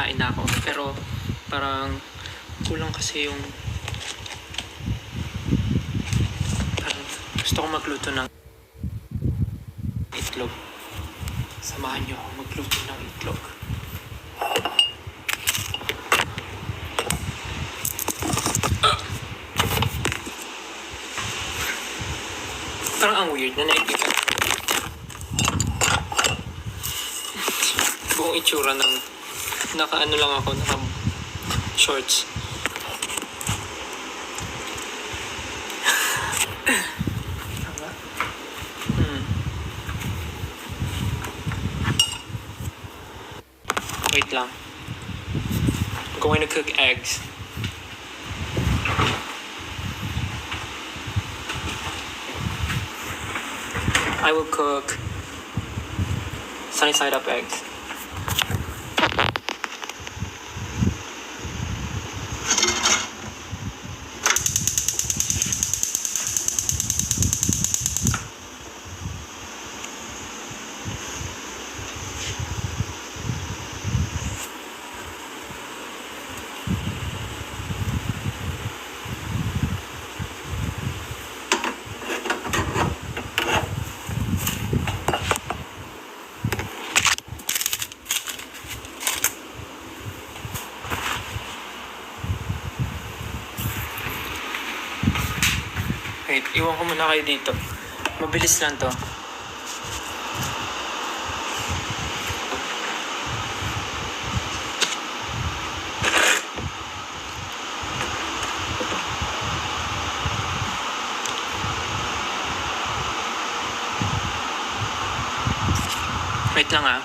kakain na ako. Pero parang kulang kasi yung parang gusto ko magluto ng itlog. Samahan niyo ako magluto ng itlog. Parang ang weird na nakikita. Buong itsura ng naka-ano lang ako, naka-shorts. Wait lang. I'm going to cook eggs. I will cook sunny side up eggs. Wait, iwan ko muna kayo dito. Mabilis lang to. Wait lang ah.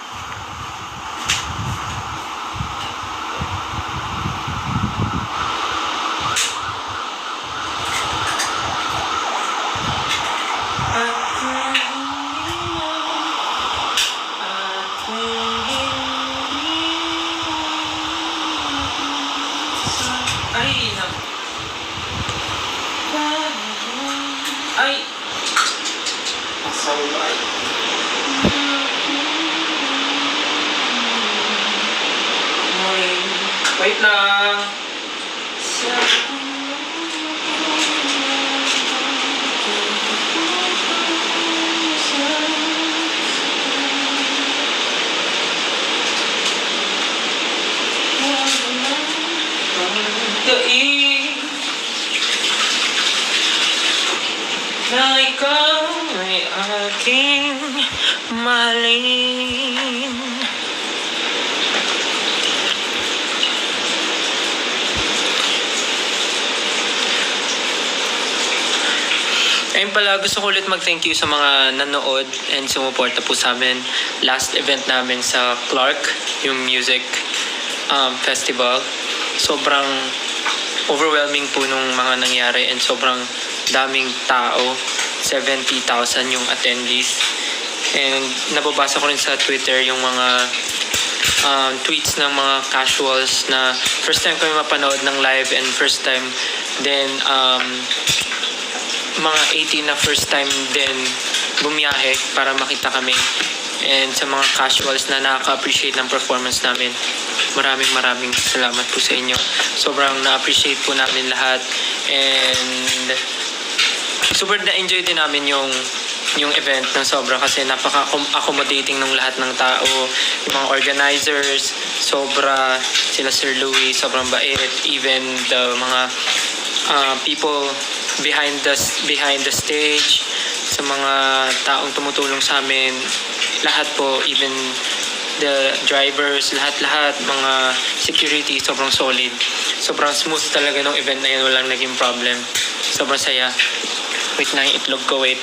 Ay! Masaway. Wait lang. Na ikaw ay aking mahalin. Ayun pala, gusto ko ulit mag-thank you sa mga nanood and sumuporta po sa amin. Last event namin sa Clark, yung music festival. Sobrang overwhelming po nung mga nangyari and sobrang daming tao. 70,000 yung attendees. And nababasa ko rin sa Twitter yung mga tweets ng mga casuals na first time kami mapanood ng live and first time then mga 18 na first time din bumiyahe para makita kami. And sa mga casuals na nakaka-appreciate ng performance namin, maraming salamat po sa inyo. Sobrang na-appreciate po namin lahat and super na-enjoy din namin yung event ng sobra kasi napaka-accommodating ng lahat ng tao. Yung mga organizers, sobra, sila Sir Louie, sobrang bait. Even the mga people behind the stage, sa mga taong tumutulong sa amin, lahat po, even the drivers, lahat, mga security, sobrang solid. Sobrang smooth talaga ng event na yan, walang naging problem. Sobrang saya. Wait na yung itlog ko, wait.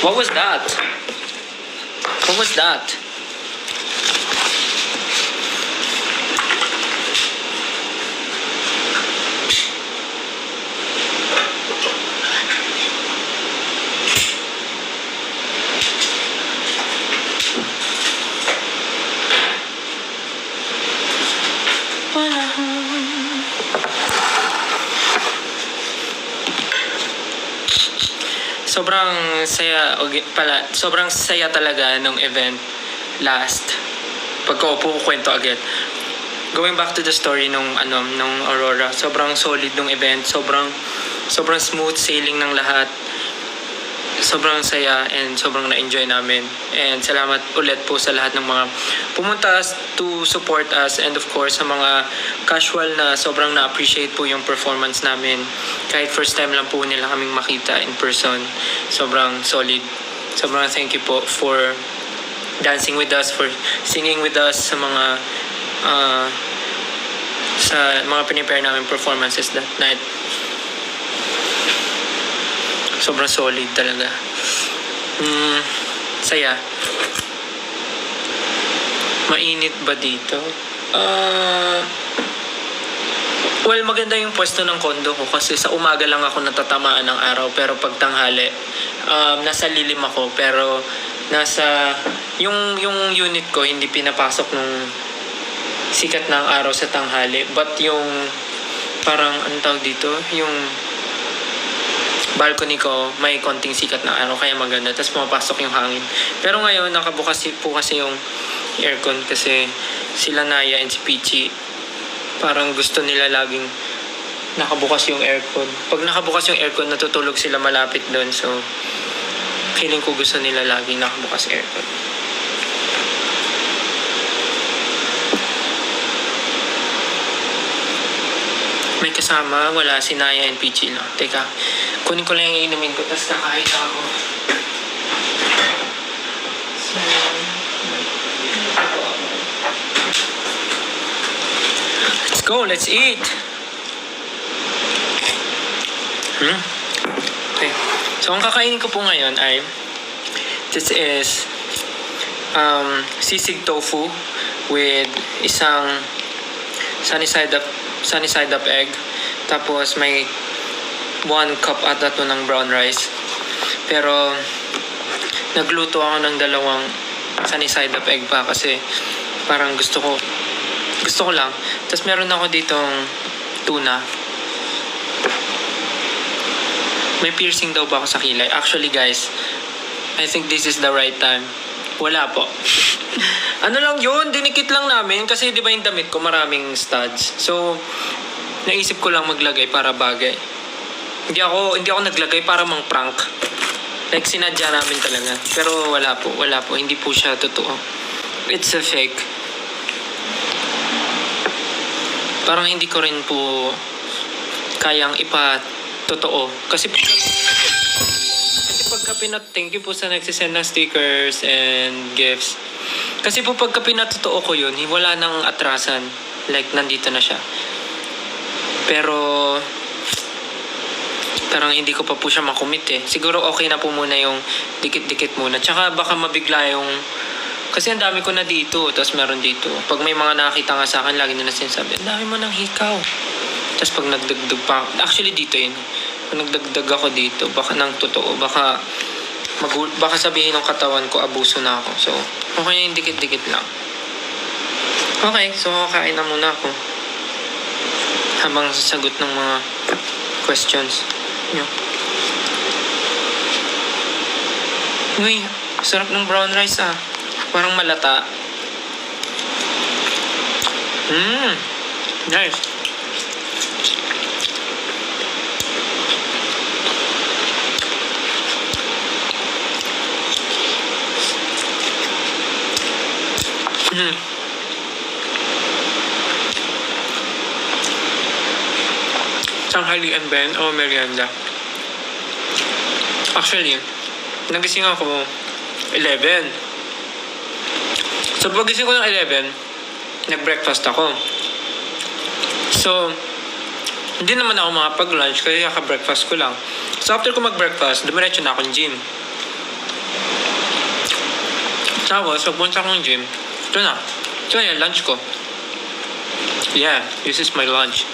What was that? What was that? Sobrang saya talaga nung event last. Pagkaupo ko kwento agad. Going back to the story nung Aurora, sobrang solid nung event, sobrang smooth sailing ng lahat. Sobrang saya and sobrang na-enjoy namin. And salamat ulit po sa lahat ng mga pumunta to support us, and of course sa mga casual na sobrang na-appreciate po yung performance namin. Kahit first time lang po nila kaming makita in person. Sobrang solid. Sobrang thank you po for dancing with us, for singing with us sa mga prepare namin performances that night. Sobrang solid talaga. Saya. Mainit ba dito? Well, maganda yung pwesto ng kondo ko kasi sa umaga lang ako natatamaan ng araw, pero pag tanghali, nasa lilim ako, pero yung unit ko hindi pinapasok nung sikat ng araw sa tanghali, but yung parang anong tawag dito, yung balcony ko may konting sikat na araw kaya maganda, tapos pumapasok yung hangin. Pero ngayon nakabukas po kasi yung aircon kasi sila Naya and si Peachy parang gusto nila laging nakabukas yung aircon. Pag nakabukas yung aircon natutulog sila malapit doon, so feeling ko gusto nila laging nakabukas aircon. May kasama, wala, si Naya and Peachy lang. Teka, kunin ko lang yung inumin ko, tapos kakain ako. Let's go, let's eat! Okay. So, ang kakainin ko po ngayon ay this is sisig tofu with isang sunny side up egg. Tapos may 1 cup ata to ng brown rice. Pero nagluto ako ng 2 sunny side up egg pa kasi parang gusto ko lang. Tapos meron ako ditong tuna. May piercing daw ba ako sa kilay? Actually guys, I think this is the right time. Wala po. Ano lang yun, dinikit lang namin kasi di ba yung damit ko maraming studs. So, naisip ko lang maglagay para bagay. Hindi ako naglagay para mang prank. Like sinadya namin talaga. Pero wala po, hindi po siya totoo. It's a fake. Parang hindi ko rin po kayang ipatotoo. Kasi pagka thank you po sa nagsisend ng stickers and gifts. Kasi po pagka pinatotoo ko yun, wala nang atrasan. Like, nandito na siya. Pero, parang hindi ko pa po siya makumit eh. Siguro okay na po muna yung dikit-dikit muna. Tsaka baka mabigla yung... Kasi ang dami ko na dito, tapos meron dito. Pag may mga nakita nga sa akin, lagi nila sinasabi, ang dami mo ng hikaw. Tapos pag nagdagdag pa... Actually, dito yun. Pag nagdagdag ako dito, baka nang totoo, baka sabihin ng katawan ko, abuso na ako. So, okay na yung dikit-dikit lang. Okay, so kain na muna ako. Habang sasagot ng mga questions. Yun. Uy, sarap ng brown rice ah. Parang malata. Nice. Tanghalian ba yan o merienda? Actually, nagising ako 11. So pagising ko ng 11, nag-breakfast ako. So, hindi naman ako makapag-lunch kasi kaka-breakfast ko lang. So after ko mag-breakfast, dumiretso na akong gym. Tapos, pagpunta kong gym, ito na. Ito na yung lunch ko. Yeah, this is my lunch.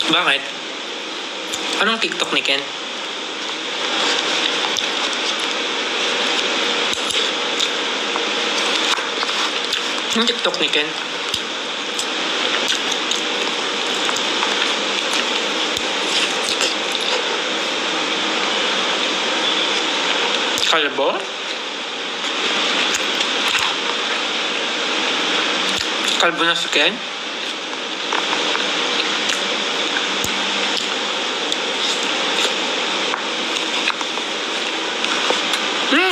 Bakit? Anong TikTok ni Ken? Anong TikTok ni Ken? Kalbo? Kalbo na si Ken?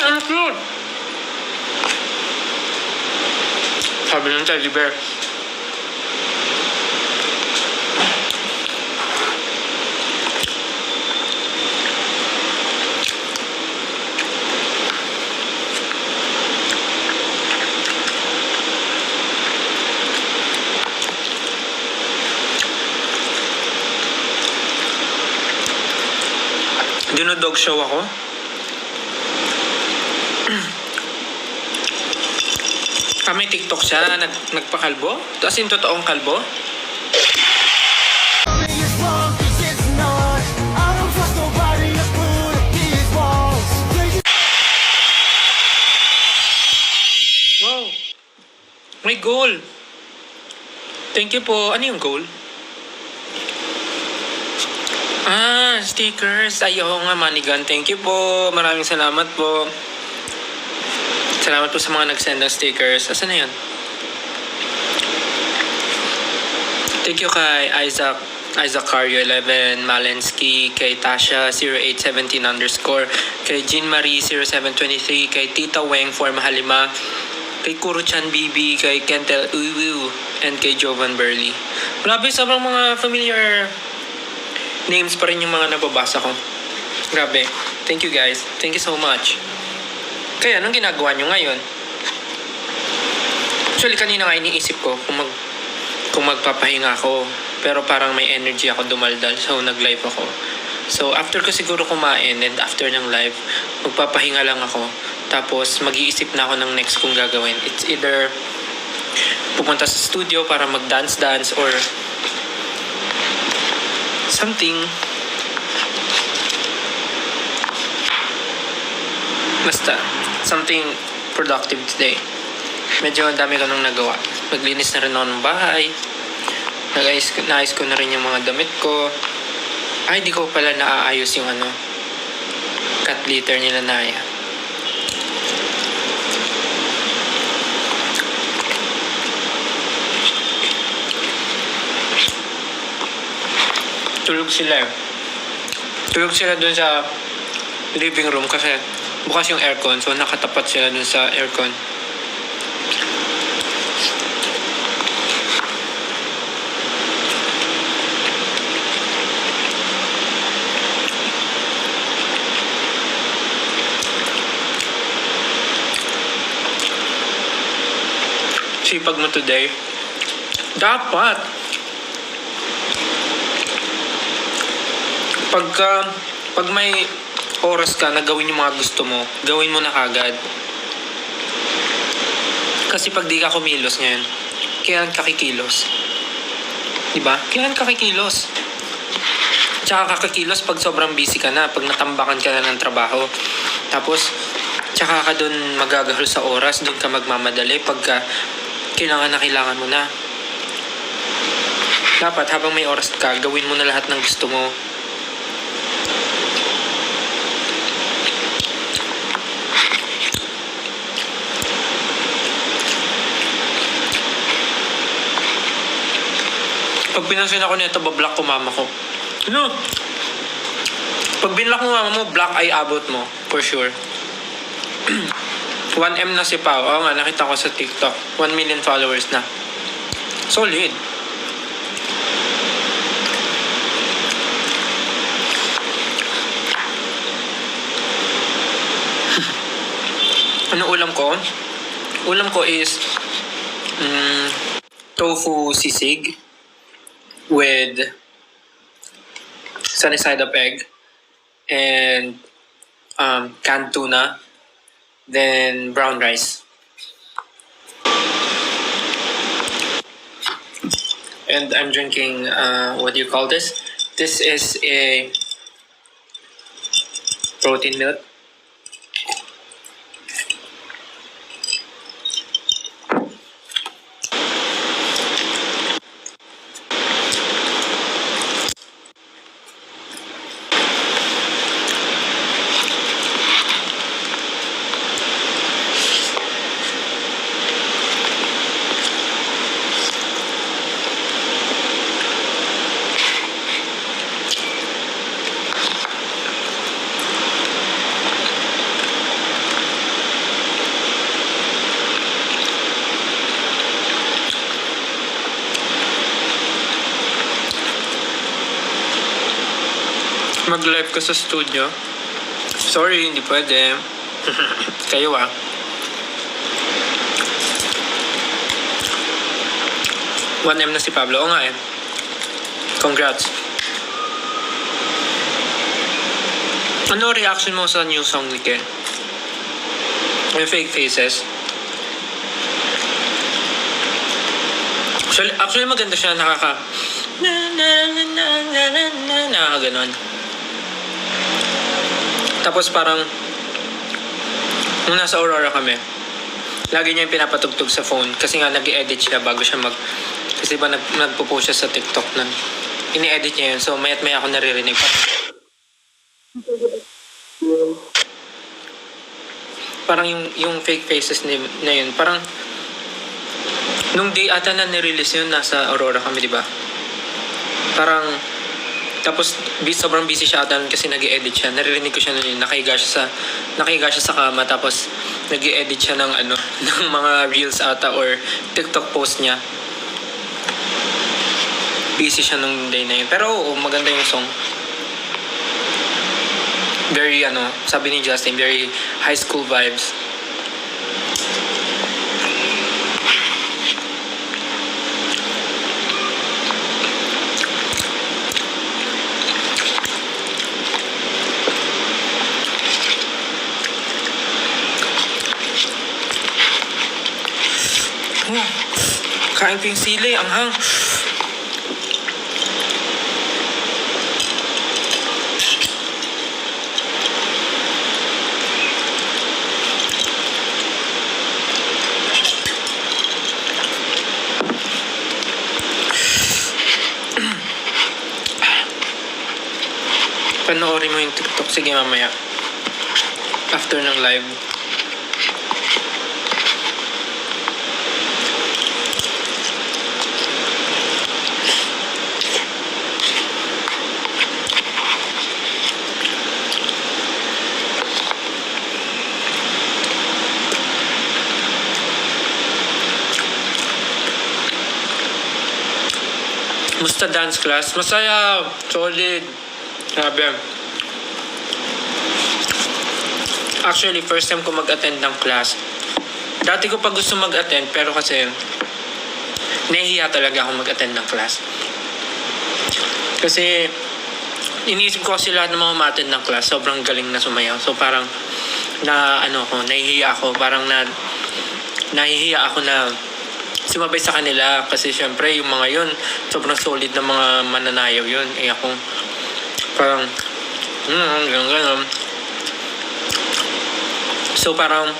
Ang cute! Sabi ng teddy bear. Dinodog show ako. May TikTok siya, nagpakalbo? Tapos yung totoong kalbo? Wow! May goal! Thank you po. Ano yung goal? Stickers. Ayaw nga, Manigan. Thank you po. Maraming salamat po. Salamat po sa mga nag-send ng stickers. Asan na yun? Thank you kay Isaac Cario 11, Malensky, kay Tasha 0817 _, kay Jean Marie 0723, kay Tita Weng for Mahalima, kay Kuro-chan BB, kay Kentel Uwu, and kay Jovan Burley. Grabe, sobrang mga familiar names pa rin yung mga nababasa ko. Grabe. Thank you guys. Thank you so much. Kaya, anong ginagawa nyo ngayon? Actually, kanina nga iniisip ko kung magpapahinga ako. Pero parang may energy ako dumaldal. So, nag-live ako. So, after ko siguro kumain and after ng live, magpapahinga lang ako. Tapos, mag-iisip na ako ng next kong gagawin. It's either pupunta sa studio para mag-dance-dance or something. Basta, something productive today. Medyo ang dami ko nang nagawa. Naglinis na rin ako ng bahay. Naayos ko na rin yung mga damit ko. Ay, di ko pala naaayos yung cat litter nila Naya. Tulog sila. Tulog sila dun sa living room kasi bukas yung aircon, so nakatapat sila dun sa aircon. Sipag mo today. Dapat. Pag may oras ka na gawin yung mga gusto mo, gawin mo na kagad. Kasi pag di ka kumilos ngayon, kailan ka kikilos? Diba? Kailan ka kikilos? Tsaka kakakilos pag sobrang busy ka na, pag natambakan ka na ng trabaho. Tapos, tsaka ka dun magagahol sa oras, dun ka magmamadali pagka kailangan mo na. Dapat habang may oras ka, gawin mo na lahat ng gusto mo. Pag pinansin ako nito, bablock ko mama ko. Ano? Pag binlock mo mama mo, black ay abot mo. For sure. 1M na si Pao. Oo nga, nakita ko sa TikTok. 1 million followers na. Solid. Ano ulam ko? Ulam ko is tofu sisig with sunny side up egg and canned tuna, then brown rice. And I'm drinking, what do you call this? This is a protein milk. Mag-live ka sa studio? Sorry, hindi pwede. Kayo 1M na si Pablo. Oo nga eh. Congrats. Ano reaction mo sa new song ni Ken? Yung Fake Faces. Actually maganda siya. Nakaka-ganon. Tapos parang nung nasa Aurora kami, lagi niya yung pinapatugtog sa phone kasi nga nag-i-edit siya bago siya kasi ba nagpo-post siya sa TikTok nun. Ini-edit niya yun. So mayat maya ako naririnig pa. Parang yung Fake Faces na yun, parang nung day ata na nirelease yun, nasa Aurora kami, di ba? Parang tapos sobrang busy siya ata kasi nag-i-edit siya. Naririnig ko siya nun, nakahiga siya sa kama, tapos nag-i-edit siya ng ng mga reels ata or TikTok post niya. Busy siya nung day na yun. Pero oo, maganda yung song. Very sabi ni Justin, very high school vibes. Kain ko yung sili, anghang. Panoorin mo yung TikTok. Sige, mamaya. After ng live. Musta dance class? Masaya. Solid. Grabe. Actually, first time ko mag-attend ng class. Dati ko pa gusto mag-attend, pero kasi nahihiya talaga ako mag-attend ng class. Kasi iniisip ko kasi lahat ng mga ma-attend ng class, sobrang galing na sumayaw. So parang nahihiya ako. Parang nahihiya ako na sumabay sa kanila. Kasi syempre, yung mga yun, sobrang solid na mga mananayaw yun. Eh ako, parang gano'n. So parang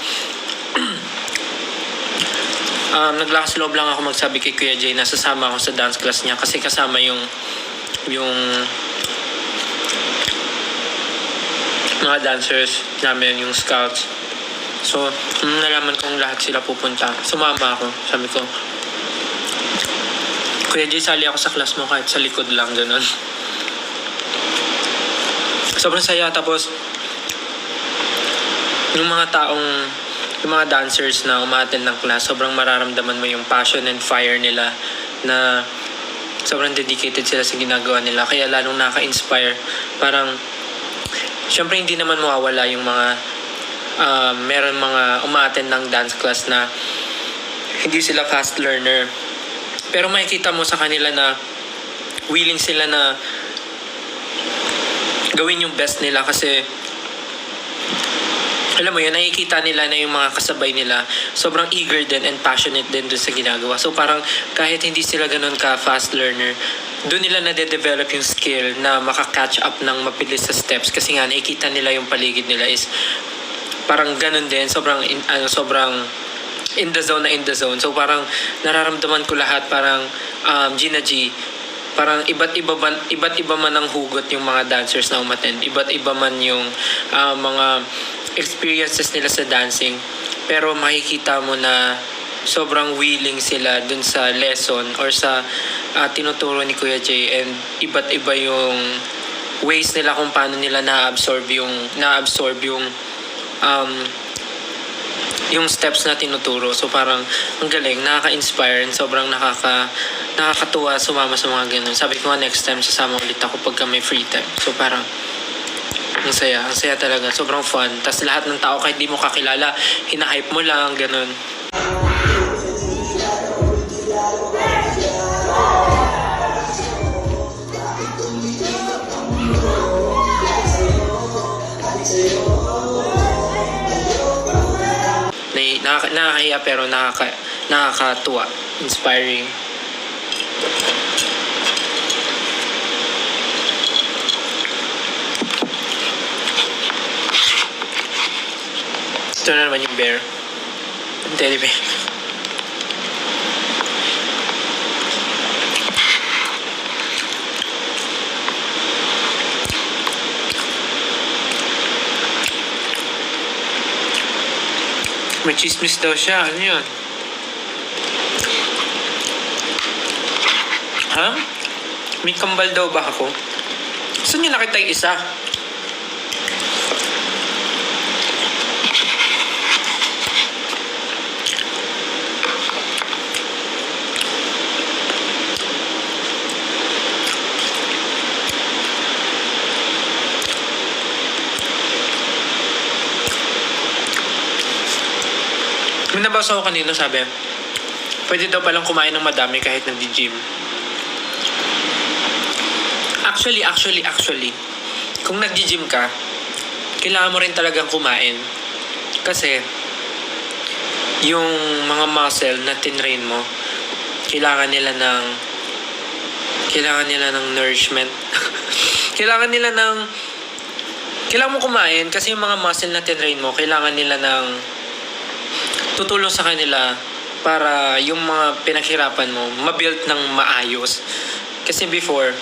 naglakas loob lang ako magsabi kay Kuya Jay na sasama ako sa dance class niya kasi kasama yung mga dancers namin, yung scouts. So nalaman kong lahat sila pupunta, sumama ako. Sabi ko, Kuya Jay, sali ako sa class mo kahit sa likod lang, gano'n. Sobrang saya. Tapos yung mga dancers na umattend ng class, sobrang mararamdaman mo yung passion and fire nila na sobrang dedicated sila sa ginagawa nila. Kaya lalong naka-inspire. Parang syempre hindi naman mawawala yung mga meron mga umaattend ng dance class na hindi sila fast learner. Pero makikita mo sa kanila na willing sila na gawin yung best nila kasi alam mo yun, nakikita nila na yung mga kasabay nila sobrang eager din and passionate din dun sa ginagawa. So parang kahit hindi sila ganun ka fast learner, doon nila nade-develop yung skill na maka-catch up ng mabilis sa steps kasi nga nakikita nila yung paligid nila is parang ganun din, sobrang in the zone na in the zone. So parang nararamdaman ko lahat parang Gina G, parang iba't iba man ang hugot yung mga dancers na umattend. Iba't iba man yung mga experiences nila sa dancing. Pero makikita mo na sobrang willing sila dun sa lesson or sa tinuturo ni Kuya Jay, and iba't iba yung ways nila kung paano nila na-absorb yung steps na tinuturo. So parang ang galing, nakaka-inspire and sobrang nakakatuwa sumama sa mga ganun. Sabi ko nga next time sasama ulit ako pagka may free time. So parang ang saya talaga, sobrang fun. Tapos lahat ng tao kahit di mo kakilala, hinahype mo lang, ganun. Nakakahiya pero nakakatuwa, inspiring. Ito na naman yung bear. Yung teddy bear. May chismis daw siya. Ano yun? Ha? May kambal daw ba ako? Saan niyo nakita yung isa? May nabasa ko kanina, sabi, pwede daw palang kumain ng madami kahit nag-gym. Actually, kung nag-gym ka, kailangan mo rin talagang kumain. Kasi, yung mga muscle na tinrain mo, kailangan nila ng nourishment. kailangan mo kumain kasi yung mga muscle na tinrain mo, kailangan nila ng tutulong sa kanila para yung mga pinaghirapan mo mabuild ng maayos. Kasi before,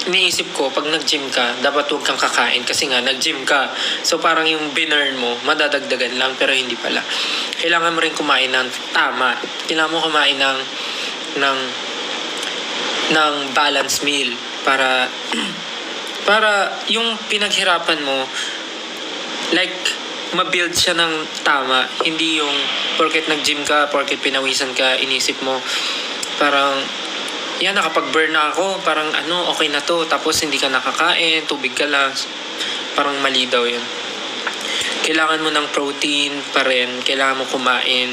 iniisip ko pag nag-gym ka, dapat huwag kang kakain kasi nga nag-gym ka. So parang yung binurn mo, madadagdagan lang, pero hindi pala. Kailangan mo rin kumain ng tama. Kailangan mo kumain ng balanced meal para yung pinaghirapan mo, like, ma-build siya ng tama. Hindi yung porket nag-gym ka, porket pinawisan ka, inisip mo parang yan, nakapag-burn na ako, parang okay na to, tapos hindi ka nakakain, tubig ka lang. Parang mali daw yun. Kailangan mo ng protein pa rin, kailangan mo kumain.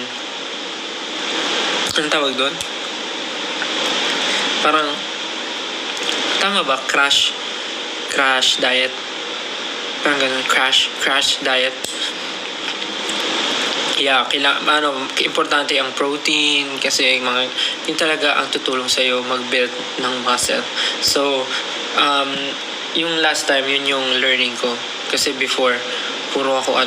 Anong tawag doon? Parang tama ba? Crash diet. Parang ganun, crash diet. Yeah, importante ang protein kasi yun talaga ang tutulong sa'yo mag-build ng muscle. So, yung last time, yun yung learning ko. Kasi before, puro ako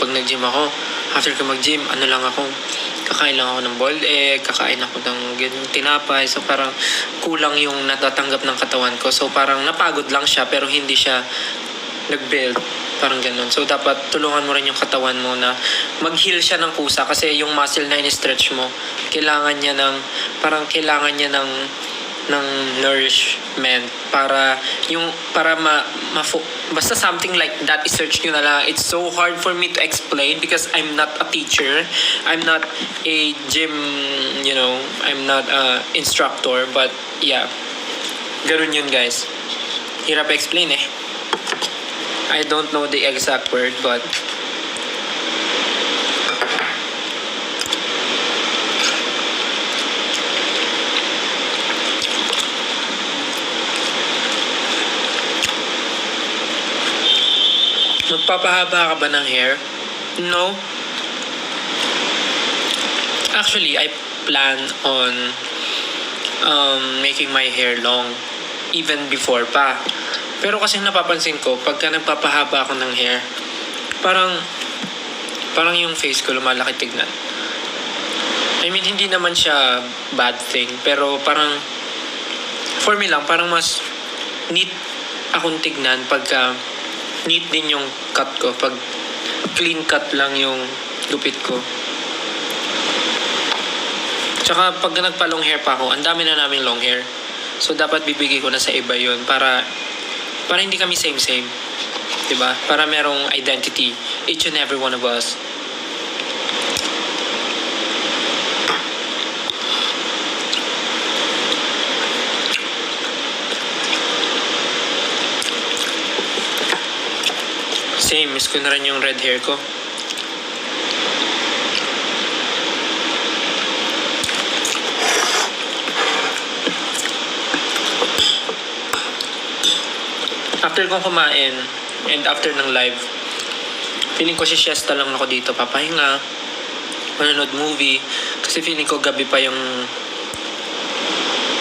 pag nag-gym ako, after ko mag-gym, kakain lang ako ng boiled egg, kakain ako ng tinapay. So, parang kulang yung natatanggap ng katawan ko. So, parang napagod lang siya pero hindi siya nag-build. Parang ganun. So, dapat tulungan mo rin yung katawan mo na mag-heal siya ng kusa kasi yung muscle na in-stretch mo, kailangan niya ng nourishment basta something like that, i-search nyo na lang. It's so hard for me to explain because I'm not a teacher. I'm not a gym, I'm not a instructor, but yeah. Ganun yun, guys. Hirap explain eh. I don't know the exact word, but Nagpapahaba ka ba ng hair? No. Actually, I plan on making my hair long even before pa. Pero kasi napapansin ko, pagka nagpapahaba ako ng hair, parang yung face ko lumalaki tignan. I mean, hindi naman siya bad thing, pero parang for me lang, parang mas neat akong tignan pagka neat din yung cut ko. Pag clean cut lang yung gupit ko. Tsaka pag nagpa-long hair pa ako, ang dami na naming long hair. So dapat bibigay ko na sa iba yun para hindi kami same-same. Diba? Para merong identity, each and every one of us. Same, miss ko na rin yung red hair ko. After kong kumain, and after ng live, feeling ko siesta lang ako dito, papahinga, manonood movie, kasi feeling ko gabi pa yung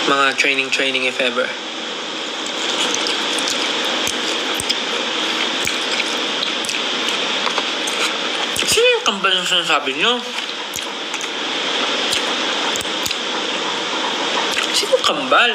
mga training if ever. Sino yung kambal yung sinasabi nyo? Sino yung kambal?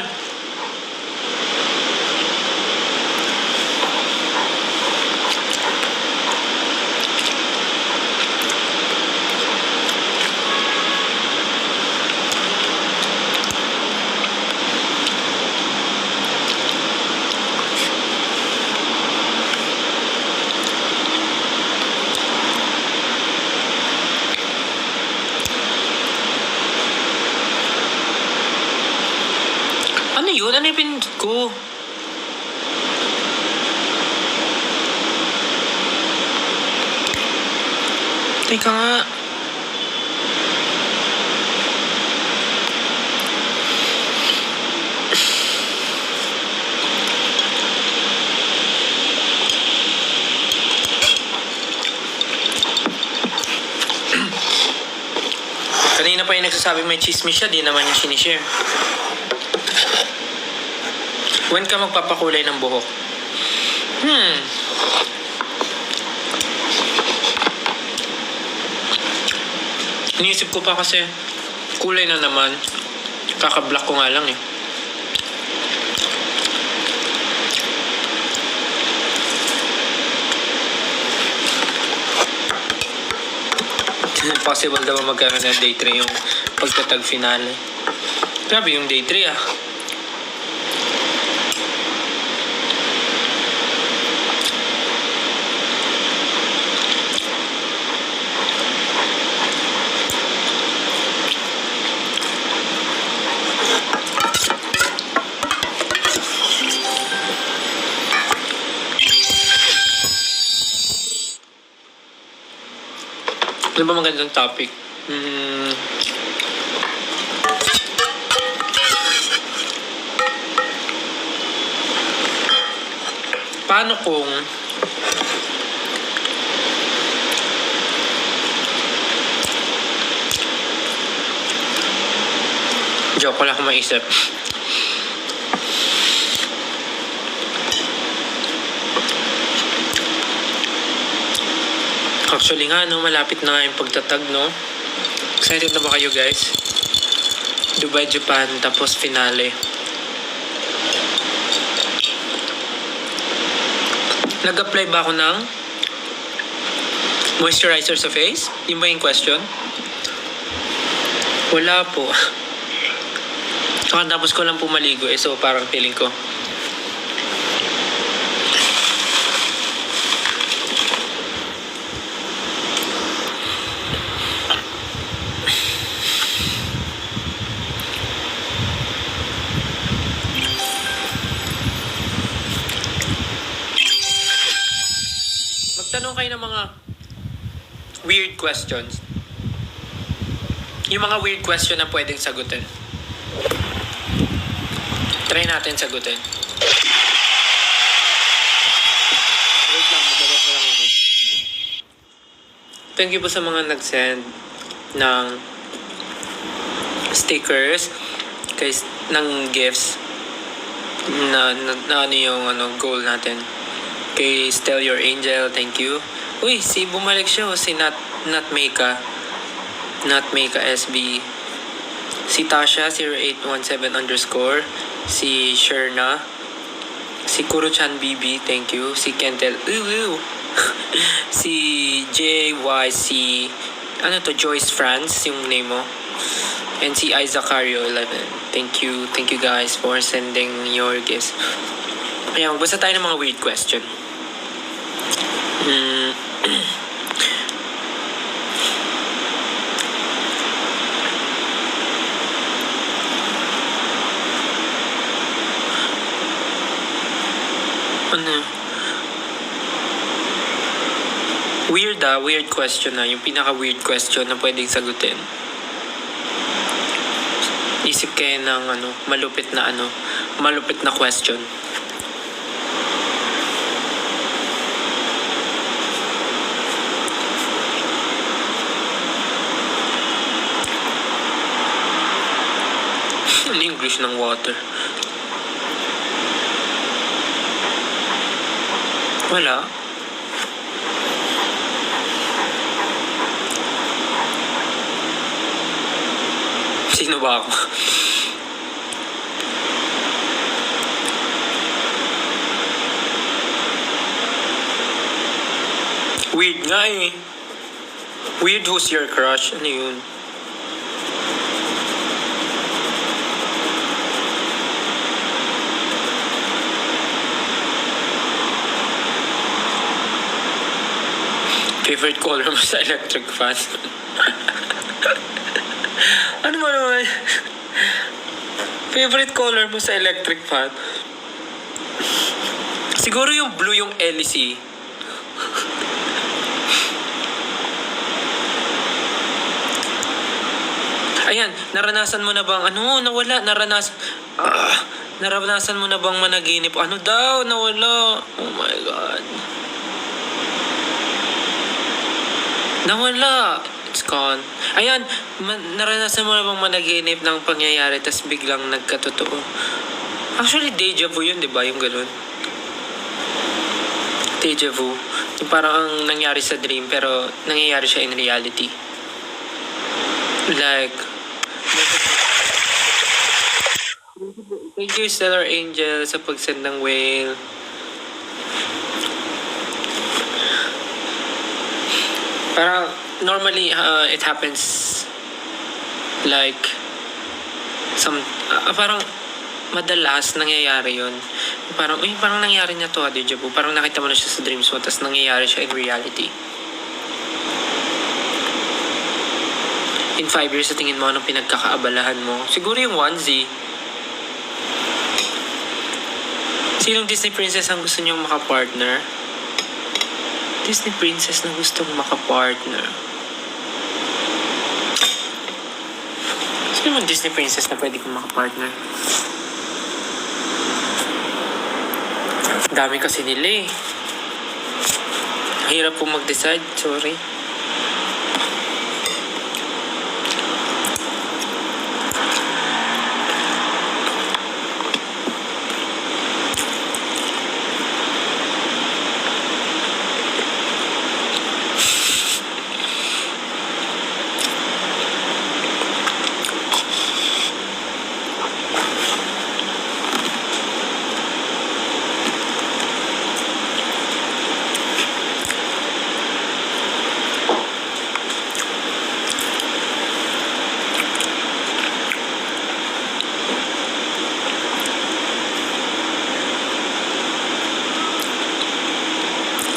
Ano yung pinindot ko? Teka nga. Kanina pa yung nagsasabi may chismis siya, di naman yung sinishare. When ka magpapakulay ng buhok? Iniisip ko pa kasi kulay na naman. Kaka-black ko nga lang eh. Possible daw magkaroon ng day 3 yung pagtatag finale. Grabe yung day 3 ah. Ano ba magandang topic? Paano kung joke, wala akong maisip. Actually nga, no, malapit na nga yung pagtatag, no? Excited na ba kayo, guys? Dubai, Japan, tapos finale. Nag-apply ba ako ng moisturizer sa face? Yung ba yung question? Wala po. Tapos ko lang po maligo, eh, so parang feeling ko. Magtanong kayo ng mga weird questions. Yung mga weird question na pwedeng sagutin. Try natin sagutin. Wait lang, magbabasa lang ako. thank you po sa mga nag-send ng stickers, ng gifts na ano yung goal natin. Kay Still Your Angel, thank you. Uy, bumalik siya, si Not Meka SB. Si Tasha 0817 _ si Sherna, si Kuruchan BB, thank you. Si Kentel, si JYC, Joyce France yung name mo. And si Isaacario 11. Thank you guys for sending your gifts. Ayan, magbasa tayo ng mga weird question. Weird question na. Yung pinaka-weird question na pwedeng sagutin. Isip kayo ng malupit na question. Ano English ng water? Wala. Sino ba ako? Weird nga eh. Weird, who's your crush? Ano yun? Favorite color mo sa electric fan? Ano mo naman? Favorite color mo sa electric fan? Siguro yung blue, yung LC. Ayan, naranasan mo na bang, nawala, naranasan mo na bang managinip? Ano daw, nawala. Oh my God. Nawala. It's gone. Ayan, naranasan mo na bang managinip ng pangyayari tas biglang nagkatotoo? Actually, deja vu yun, di ba? Yung ganun. Deja vu. Yung parang ang nangyari sa dream pero nangyayari siya in reality. Like, thank you, Stellar Angel, sa pag-send ng whale. Parang, normally, it happens like, parang, madalas nangyayari yun. Parang nangyari na to, deja vu. Parang nakita mo na siya sa dreams mo, tapos nangyayari siya in reality. In 5 years, sa tingin mo, anong pinagkakaabalahan mo? Siguro yung onesie. Sinong Disney princess ang gusto niyong makapartner? Disney princess na gustong makapartner. Sino naman Disney princess na pwede kong makapartner? Dami kasi nila eh. Hirap po mag-decide, sorry.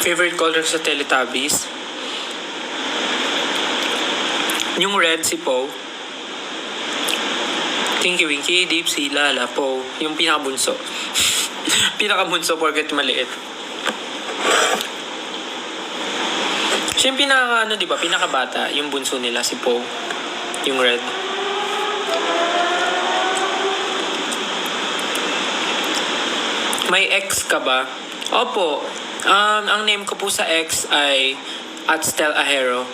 Favorite color sa Teletubbies? Yung red, si Poe. Tinky Winky, Dipsy, Lala, Poe. Yung pinakabunso. Pinakabunso porket maliit. Siya yung diba? Pinakabata. Yung bunso nila, si Poe. Yung red. May ex ka ba? Opo. Ang name ko po sa X ay @StelAhero.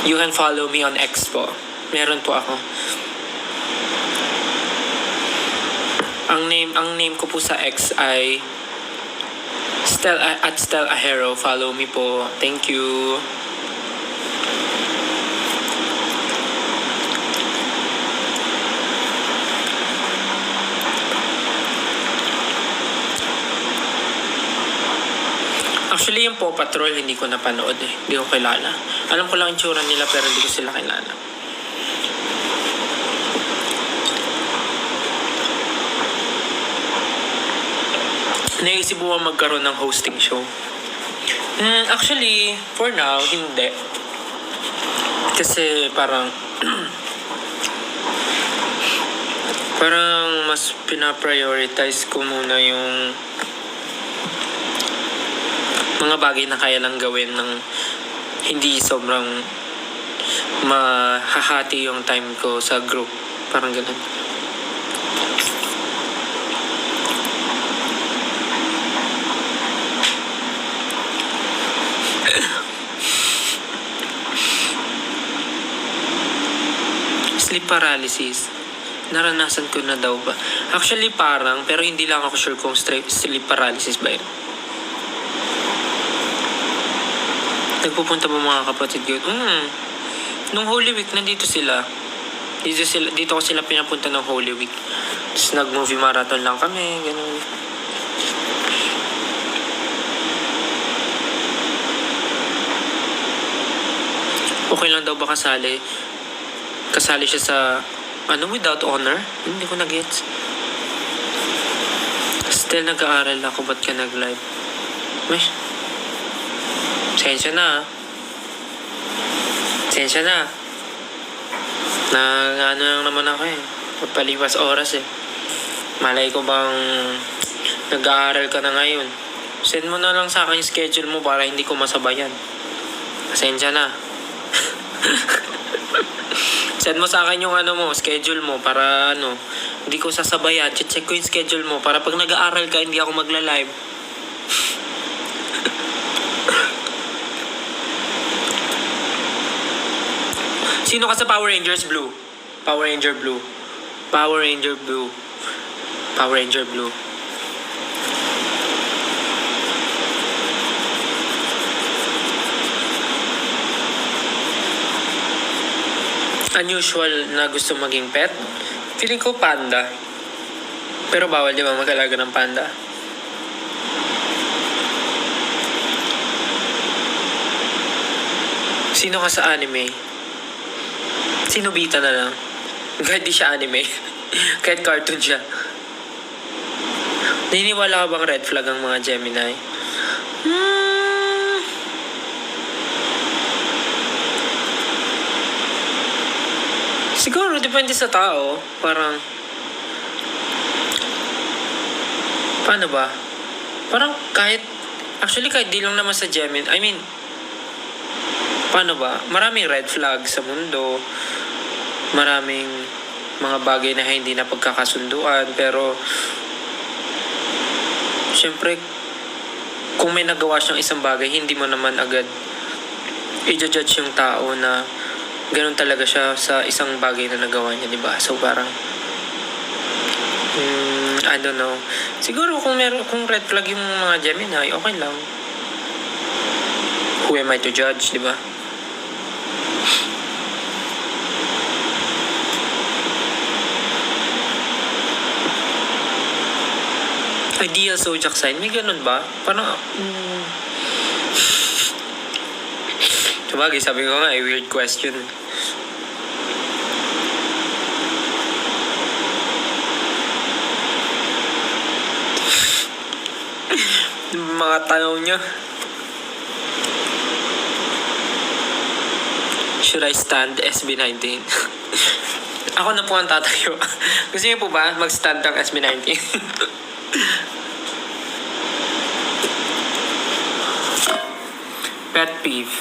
You can follow me on X po. Meron po ako. Ang name ko po sa X ay Stel Ahero. Follow me po. Thank you. Actually, yung Paw Patrol, hindi ko napanood eh. Hindi ko kilala. Alam ko lang yung tsura nila pero hindi ko sila kilala. Naisip mo magkaroon ng hosting show? Actually, for now, hindi. Kasi parang parang mas pinaprioritize ko muna yung mga bagay na kaya lang gawin ng hindi sobrang mahahati yung time ko sa group. Parang ganun. Sleep paralysis. Naranasan ko na daw ba? Actually parang, pero hindi lang ako sure kung sleep paralysis ba yun. Nagpupunta ba mga kapatid ko? Nung Holy Week, nandito sila. Dito ko sila pinapunta ng Holy Week. Tapos nag-movie marathon lang kami, ganun. Okay lang daw ba kasali? Kasali siya sa, without honor? Hindi ko na-gets. Still nag-aaral ako, ba't ka nag-live? May, Sensya na. Ano lang naman ako eh. Palipas oras eh. Malay ko bang nag-aaral ka na ngayon. Send mo na lang sa akin yung schedule mo para hindi ko masabayan. Pasensya na. Send mo sa akin yung schedule mo para hindi ko sasabayan. Check ko yung schedule mo para pag nag-aaral ka hindi ako magla-live. Sino ka sa Power Rangers Blue? Power Ranger Blue. Power Ranger Blue. Power Ranger Blue. Unusual na gusto maging pet? Feeling ko panda. Pero bawal di ba mag-alaga ng panda? Sino ka sa anime? Sino bita na lang? Kahit di siya anime. Kahit cartoon siya. Naniniwala ka bang red flag ang mga Gemini? Siguro, depende sa tao. Parang, paano ba? Parang kahit di lang naman sa Gemini. I mean, paano ba? Maraming red flag sa mundo. Maraming mga bagay na hindi na pagkakasunduan. Pero, syempre, kung may nagawa siyang isang bagay, hindi mo naman agad i-judge yung tao na ganun talaga siya sa isang bagay na nagawa niya, diba? So, parang, I don't know. Siguro kung red flag yung mga Gemini, okay lang. Who am I to judge, diba? Ideal zodiac sign? May ganun ba? Parang, sabagay, sabi ko nga, weird question. Mga tanong nyo. Should I stand SB19? Ako na po ang tatayo. Gusto niyo po ba mag-stand ng SB19? Pet peeve.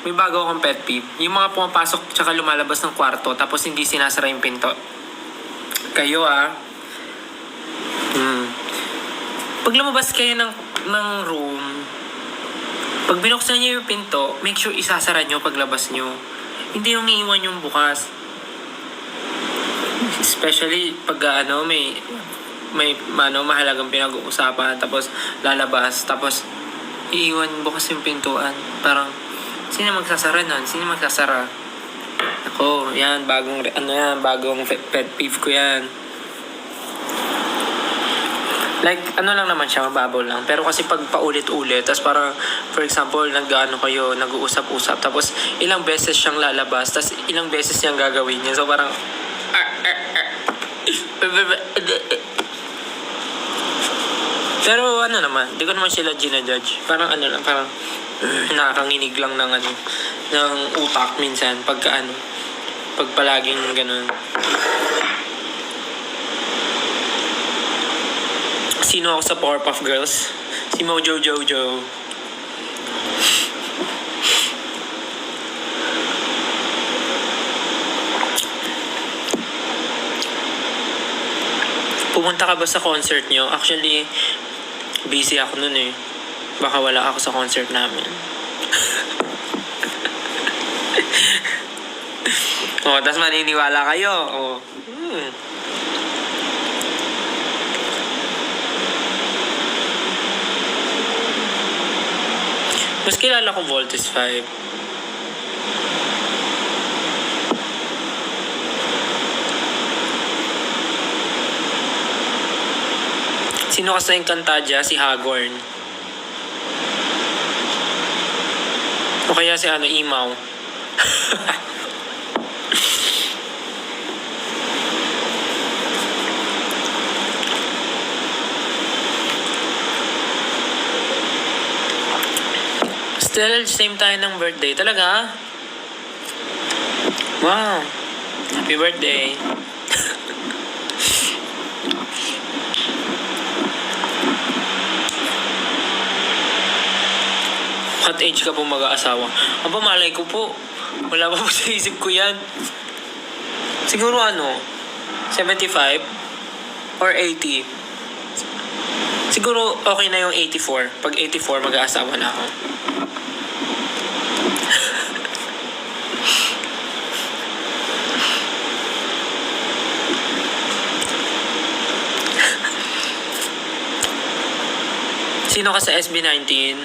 May bago akong pet peeve. Yung mga pumapasok tsaka lumalabas ng kwarto tapos hindi sinasara yung pinto. Kayo Pag lumabas kayo ng room, Pag binuksan niyo yung pinto, make sure isasara niyo paglabas niyo. Hindi yung iiwan yung bukas. Especially pag may mahalagang pinag-uusapan, tapos lalabas, tapos iiwan bukas yung pintuan. Parang, sino magsasara nun? Sino magsasara? Ako, yan, bagong pet peeve ko yan. Like, lang naman siya, mababaw lang. Pero kasi pag paulit-ulit, tapos parang, for example, nag-uusap-usap, tapos ilang beses siyang lalabas, tapos ilang beses niyang gagawin niya. So parang, pero naman, di ko naman sila ginajudge. Parang parang nakakanginig lang ng utak minsan pag palaging ganun. Sino ako sa Powerpuff Girls? Si Mojo Jojo. Pumunta ka ba sa concert nyo? Actually, busy ako nun eh. Baka wala ako sa concert namin. Tas maniniwala kayo. Mas kilala ko Voltes 5. Sino ka sa Encantadia? Si Hagorn. O kaya si Imaw. Still, same tayo ng birthday. Talaga? Wow. Happy birthday. What age ka po mag-aasawa? Aba, malay ko po. Wala pa po sa isip ko yan. Siguro 75 or 80. Siguro okay na yung 84. Pag 84, mag-aasawa na ako. Sino ka sa SB19?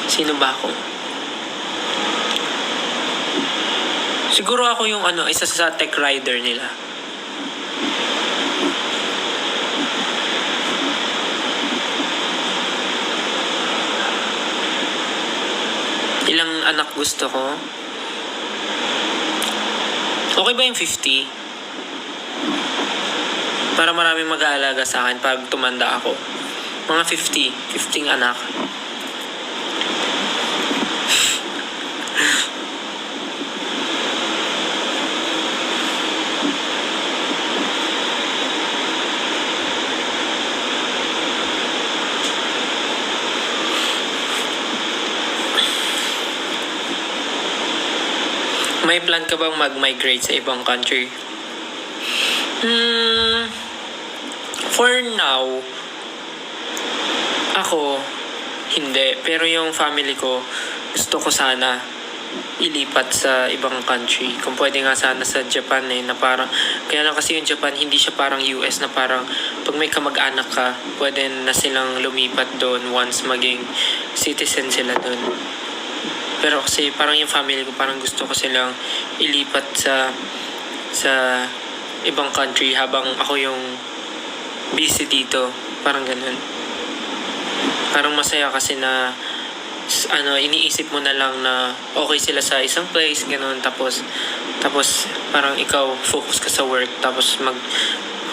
Sino ba ako? Siguro ako yung isa sa tech rider nila. Ilang anak gusto ko? Okay ba yung 50? Para maraming mag-aalaga sa akin pag tumanda ako. Mga 15 anak. May plan ka bang mag-migrate sa ibang country? For now, ako, hindi. Pero yung family ko, gusto ko sana ilipat sa ibang country. Kung pwede nga sana sa Japan na parang, kaya lang kasi yung Japan, hindi siya parang US na parang, pag may kamag-anak ka, pwede na silang lumipat doon once maging citizen sila doon. Pero kasi parang yung family ko, parang gusto ko silang ilipat sa ibang country habang ako yung busy dito. Parang ganun. Parang masaya kasi na iniisip mo na lang na okay sila sa isang place, ganun. Tapos parang ikaw focus ka sa work, tapos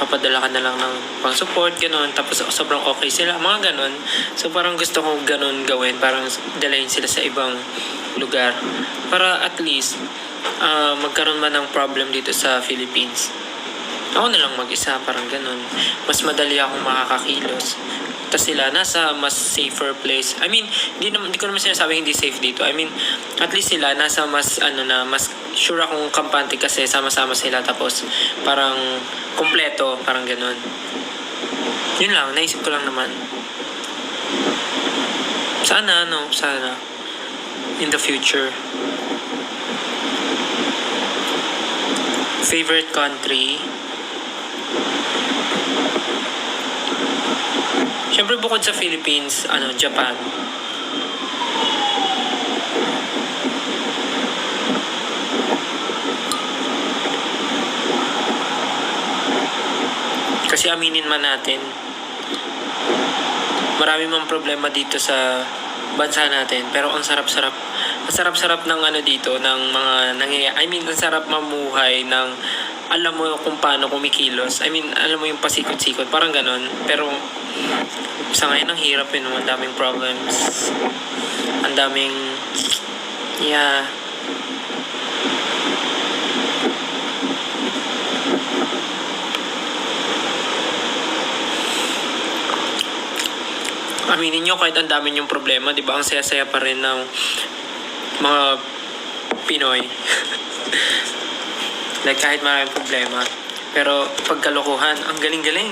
papadala ka na lang ng pang-support, ganun. Tapos sobrang okay sila, mga ganun. So parang gusto ko ganun gawin, parang dalayin sila sa ibang lugar. Para at least, magkaroon man ng problem dito sa Philippines. Ako na lang mag-isa, parang ganun. Mas madali akong makakakilos. Tapos sila nasa mas safer place. I mean, hindi ko naman sinasabing hindi safe dito. I mean, at least sila nasa mas mas sure akong kampante kasi sama-sama sila, tapos parang kompleto, parang ganun. Yun lang, naisip ko lang naman. Sana, sana. In the future. Favorite country? Siyempre bukod sa Philippines, Japan. Kasi aminin man natin, marami mang problema dito sa bansa natin, pero ang sarap-sarap. Ang sarap-sarap ng dito, ng mga nangyayari. Ang sarap mamuhay ng alam mo kung paano kumikilos. Alam mo yung pasikot-sikot, parang ganon. Pero sa ngayon ang hirap ang daming problems. Ang daming aminin nyo kahit ang dami yung problema, di ba? Ang saya-saya pa rin ng mga Pinoy. Like kahit maraming problema. Pero pagkalokohan, ang galing-galing.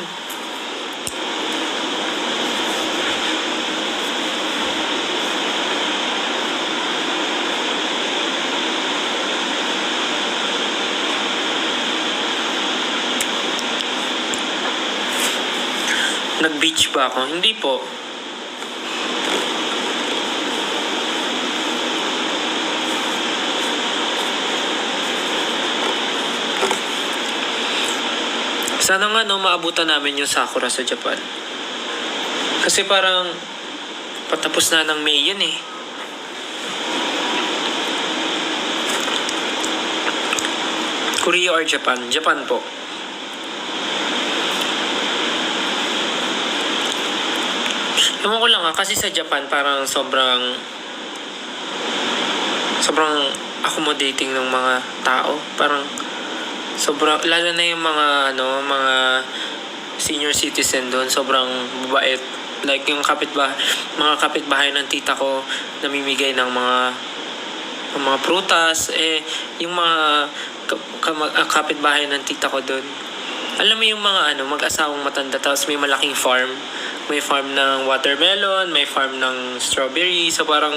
Nag-beach ba ako? Hindi po. Sana nga maabutan namin yung Sakura sa Japan. Kasi parang patapos na ng May yun eh. Korea or Japan? Japan po. Ewan ko lang kasi sa Japan parang sobrang accommodating ng mga tao. Parang sobrang, lalo na yung mga senior citizen doon, sobrang babait. Like yung mga kapitbahay ng tita ko namimigay ng mga prutas, yung mga kapitbahay ng tita ko doon. Alam mo yung mga mag-asawang matanda, tapos may malaking farm. May farm ng watermelon, may farm ng strawberry. So parang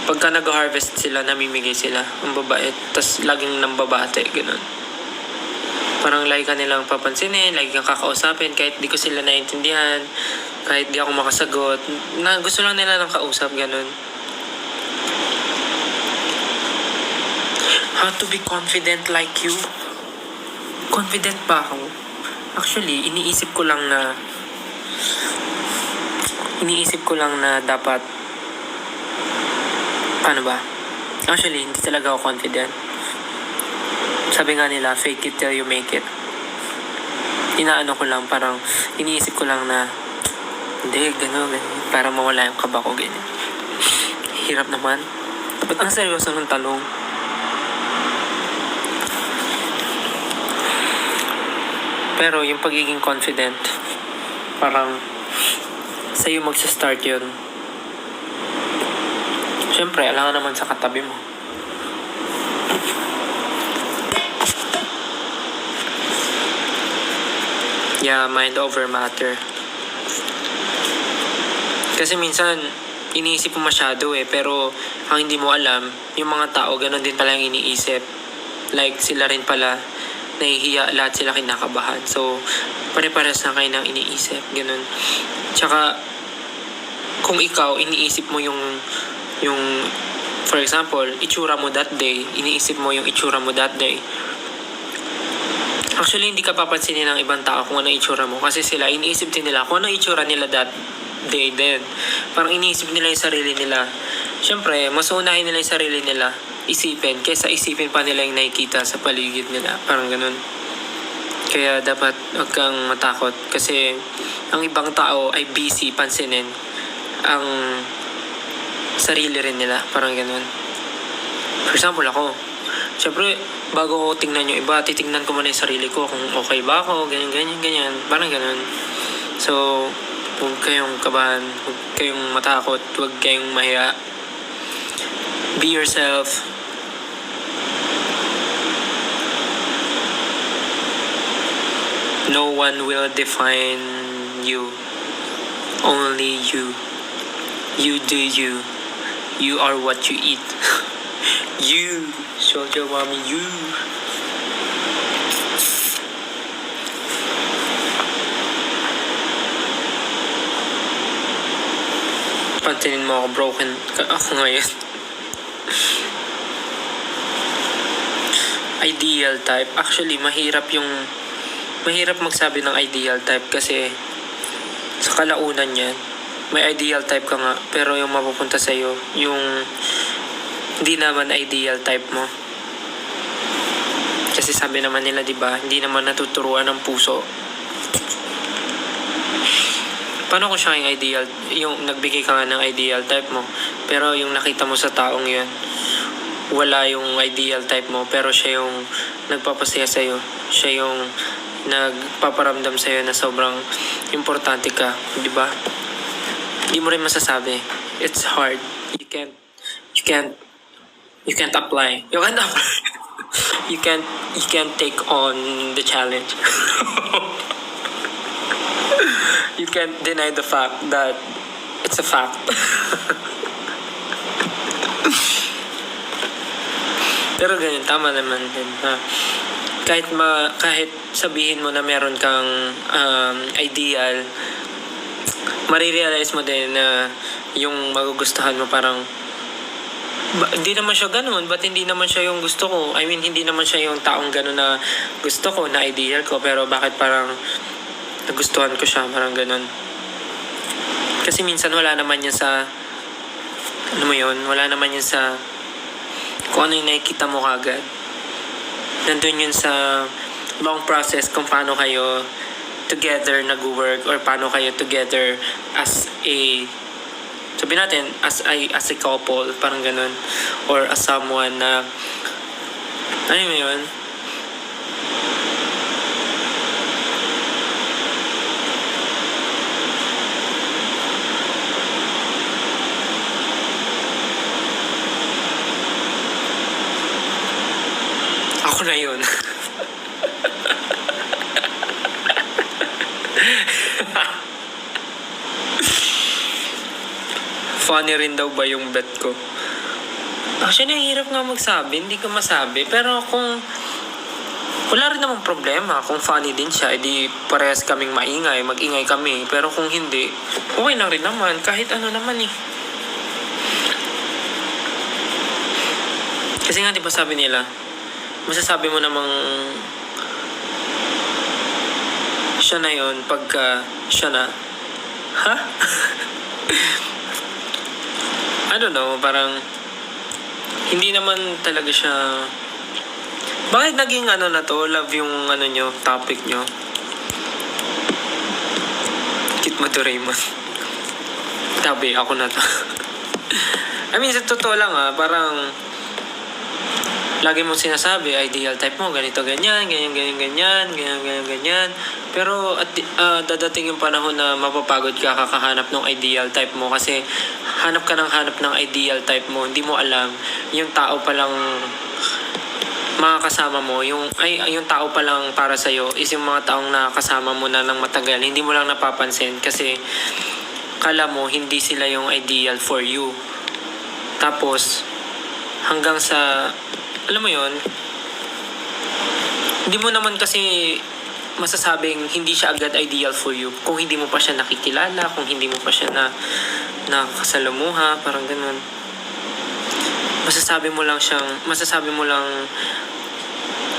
pagka nag-harvest sila, namimigay sila. Ang babait. Tapos laging nambabate, gano'n. Parang lagi ka nilang papansinin, lagi kang kakausapin, kahit di ko sila naiintindihan, kahit di ako makasagot. Gusto lang nila ng kausap, gano'n. How to be confident like you? Confident ba ako? Actually, iniisip ko lang na dapat paano ba? Actually, hindi talaga ako confident. Sabi nga nila, fake it till you make it. Inaano ko lang, parang iniisip ko lang na hindi, gano'n. Para mawala yung kaba ko, ganyan. Hirap naman. Ba't ang seryoso ng talong? Pero yung pagiging confident, parang sa'yo magsa-start yun. Siyempre, alangan naman sa katabi mo. Yeah, mind over matter. Kasi minsan, iniisip mo masyado pero ang hindi mo alam, yung mga tao, ganun din pala yung iniisip. Like, sila rin pala, nahihiya, lahat sila kinakabahan. So, pare-pares na kayo ng iniisip, ganun. Tsaka, kung ikaw, iniisip mo yung for example, itsura mo that day, iniisip mo yung itsura mo that day. Actually, hindi ka papansinin ng ibang tao kung ano itsura mo. Kasi sila, iniisip din nila kung ano itsura nila that day din. Parang iniisip nila yung sarili nila. Siyempre, mas unahin nila yung sarili nila isipin, kaysa isipin pa nila yung nakikita sa paligid nila. Parang ganun. Kaya dapat huwag kang matakot. Kasi ang ibang tao ay busy pansinin ang sarili rin nila. Parang ganun. For example, ako. Siyempre, bago ko tingnan yung iba, titingnan ko muna yung sarili ko kung okay ba ako, ganyan. Parang ganun. So, huwag kayong kabahan, huwag kayong matakot, huwag kayong mahiya. Be yourself. No one will define you. Only you. You do you. You are what you eat. You, soldier mommy, you. Pantinin mo ako, broken ako ngayon. Ideal type. Actually, mahirap magsabi ng ideal type kasi sa kalaunan yan, may ideal type ka nga, pero yung mapupunta sa'yo, yung hindi naman ideal type mo. Kasi sabi naman nila, di ba, hindi naman natuturuan ng puso. Paano kung siya yung ideal, yung nagbigay ka nga ng ideal type mo, pero yung nakita mo sa taong yun, wala yung ideal type mo, pero siya yung nagpapasaya sa'yo. Siya yung nagpaparamdam sa'yo na sobrang importante ka, di ba? Hindi mo rin masasabi. It's hard. You can't apply. You can't apply. you can't take on the challenge. You can't deny the fact that it's a fact. Pero ganyan, tama naman din. Kahit sabihin mo na meron kang ideal, marirealize mo din na yung magugustuhan mo parang hindi naman siya ganun. Ba't hindi naman siya yung gusto ko? I mean, hindi naman siya yung taong ganun na gusto ko, na ideal ko. Pero bakit parang nagustuhan ko siya? Parang ganun. Kasi minsan wala naman yan sa wala naman yan sa kung ano yung nakikita mo kagad. Nandun yun sa long process kung paano kayo together nag-work or paano kayo together as a, sabi natin, as a couple, parang ganun. Or as someone na, ano mo yun? Ako na yun. Funny rin daw ba yung bet ko? Actually, hirap nga magsabi. Hindi ko masabi. Pero kung wala rin namang problema. Kung funny din siya, edi parehas kaming maingay. Mag-ingay kami. Pero kung hindi, okay lang rin naman. Kahit ano naman eh. Kasi nga diba sabi nila, masasabi mo namang siya na yun pagka siya na. Ha? I don't know, parang hindi naman talaga siya. Bakit naging ano na to? Love yung ano nyo, topic nyo. Kit mo to, Raymond. Tabi, ako na to. I mean, sa totoo lang parang lagi mong sinasabi, ideal type mo, ganito, ganyan, ganyan. Pero dadating yung panahon na mapapagod ka kakahanap ng ideal type mo kasi hanap ng ideal type mo. Hindi mo alam, yung tao palang makakasama mo, yung tao palang para sa'yo is yung mga taong nakakasama mo na ng matagal. Hindi mo lang napapansin kasi kala mo hindi sila yung ideal for you. Tapos, hanggang sa alam mo yon, hindi mo naman kasi masasabing hindi siya agad ideal for you kung hindi mo pa siya nakikilala, kung hindi mo pa siya nakasalamuha, parang ganun. Masasabi mo lang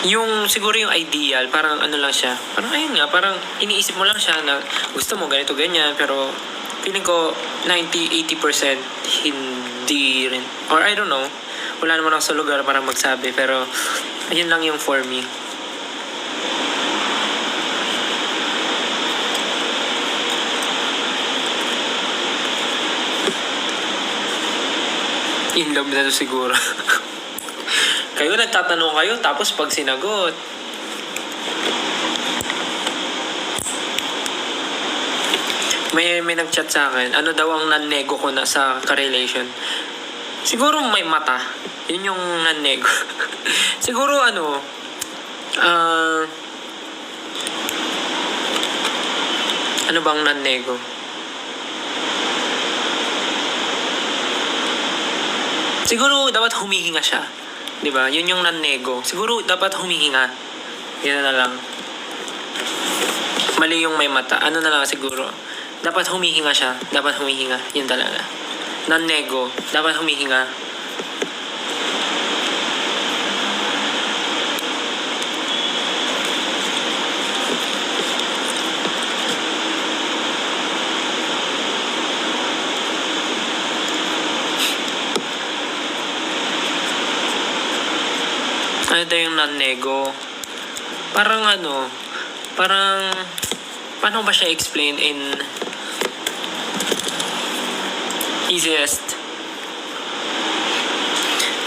yung siguro yung ideal, parang ano lang siya, parang ayun nga, parang iniisip mo lang siya na gusto mo ganito, ganyan, pero feeling ko 90-80% hindi rin, or I don't know, wala naman ako sa lugar para magsabi, pero ayun lang yung for me. In love na to siguro. Kayo nagtatanong kayo, tapos pag sinagot, may nag-chat sa akin, ano daw ang nan-nego ko na sa ka-relation. Siguro may mata. Yun yung nan-nego. Siguro ano bang nan-nego? Siguro dapat humihinga siya. 'Di ba? Yun yung non-nego. Siguro dapat humihinga. Yan na lang. Mali yung may mata. Ano na lang siguro. Dapat humihinga siya. Dapat humihinga. Yun talaga. Non-nego. Dapat humihinga. Ano daw yung non-nego? Parang paano ba siya explain in easiest?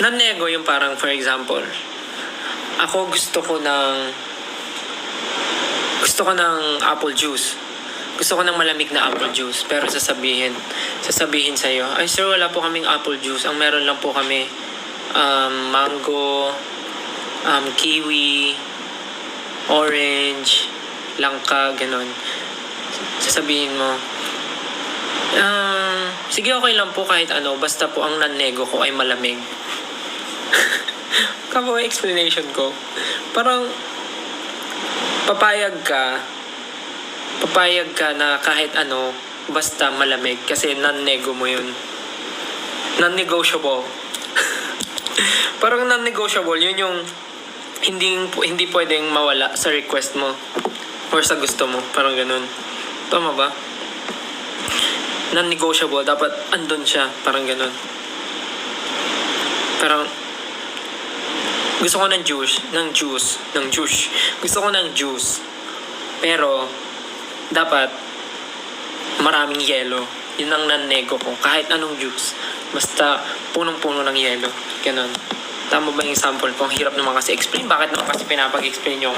Non-nego yung parang, for example, ako gusto ko ng apple juice. Gusto ko ng malamig na apple juice. Pero sasabihin sa'yo, ay sir, wala po kaming apple juice. Ang meron lang po kami, mango, kiwi, orange, langka, ganon. Sasabihin mo, sige, okay lang po kahit ano, basta po ang non-nego ko ay malamig. Kamo explanation ko. Parang, papayag ka na kahit ano, basta malamig. Kasi non-nego mo yun. Non-negotiable. Parang non-negotiable, yun yung hindi pwedeng mawala sa request mo or sa gusto mo. Parang ganun. Tama ba? Non-negotiable. Dapat andun siya. Parang ganun. Parang gusto ko ng juice. Gusto ko ng juice. Pero dapat maraming yelo. Yun ang non-nego ko. Kahit anong juice. Basta punong-puno ng yelo. Ganun. Tama ba yung sample ko? Ang hirap naman kasi explain. Bakit naman kasi pinapag-explain nyo?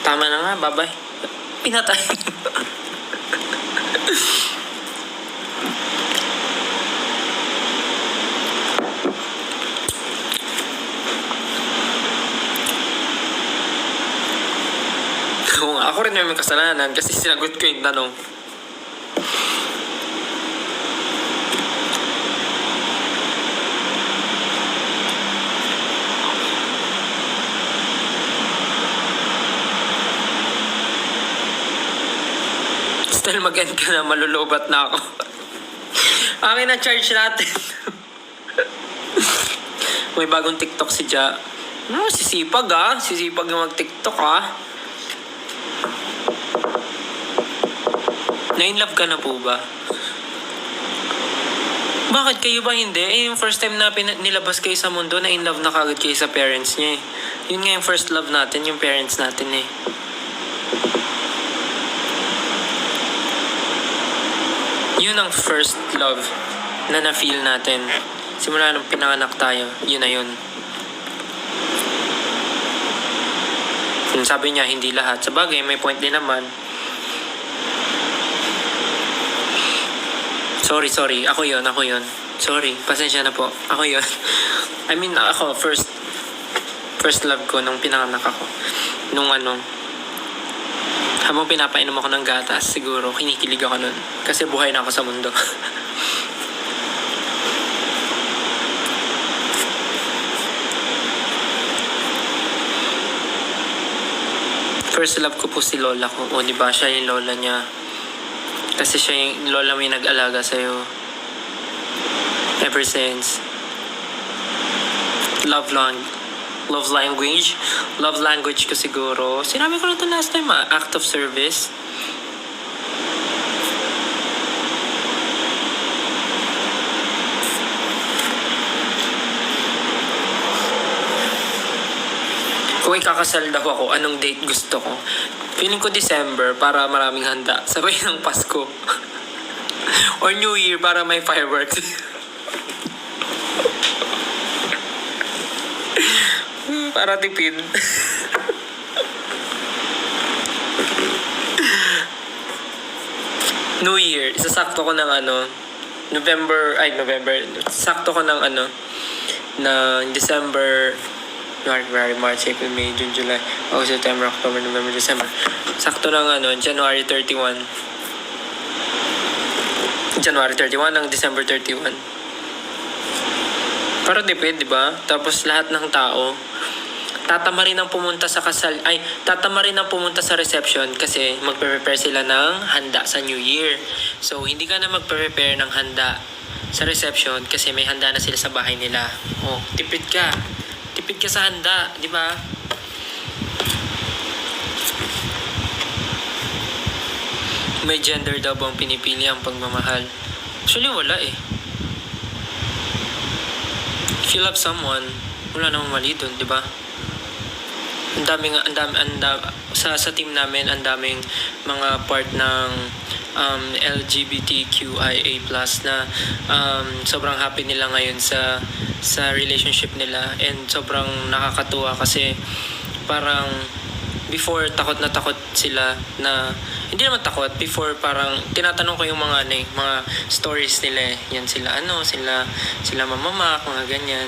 Tama na nga, babay. Pinatay. Ako rin may kasalanan kasi sinagot ko yung tanong. Dahil mag-end ka na, malulubat na ako. Akin na charge natin. May bagong TikTok si Ja. Sisipag Sisipag yung mag-TikTok Na-inlove ka na po ba? Bakit kayo ba hindi? Yung first time na nilabas kayo sa mundo, na-inlove na kagad kayo sa parents niya Yun nga yung first love natin, yung parents natin Yun ang first love na na-feel natin. Simula nung pinanganak tayo, yun na yun. Sabi niya, hindi lahat. Sa bagay, may point din naman. Sorry. Ako yun. Sorry, pasensya na po. Ako yun. I mean, ako, first love ko nung pinanganak ako. Habang pinapainom ako ng gatas, siguro kinikilig ako nun. Kasi buhay na ako sa mundo. First love ko po si lola ko. O, diba? Siya yung lola niya. Kasi siya yung lola may nag-alaga sa'yo. Ever since. Love language ko siguro. Sinabi ko na ito last time act of service. Kung ikakasal daw ako, anong date gusto ko? Feeling ko December para maraming handa. Sabay ng Pasko. Or New Year para may fireworks. Para tipid. New Year, isasakto ko ng November, sakto ko ng December, January, March, April, May, June, July, August, September, October, November, December. Sakto ng January 31 ng December 31. Pero depende, di ba? Tapos lahat ng tao, tatama rin ang pumunta sa tatama rin ang pumunta sa reception kasi magpe-prepare sila ng handa sa New Year. So, hindi ka na magpe-prepare ng handa sa reception kasi may handa na sila sa bahay nila. Oh, tipid ka. Tipid ka sa handa, di ba? May gender daw bang pinipili ang pagmamahal? Actually, wala eh. If you love someone, wala namang mali dun, di ba? Sa team namin, ang daming mga part ng LGBTQIA+ na sobrang happy nila ngayon sa relationship nila, and sobrang nakakatuwa kasi parang before takot na takot sila na hindi naman takot. Before parang tinatanong ko yung mga stories nila eh. Yan sila sila mamamak, mga ganyan.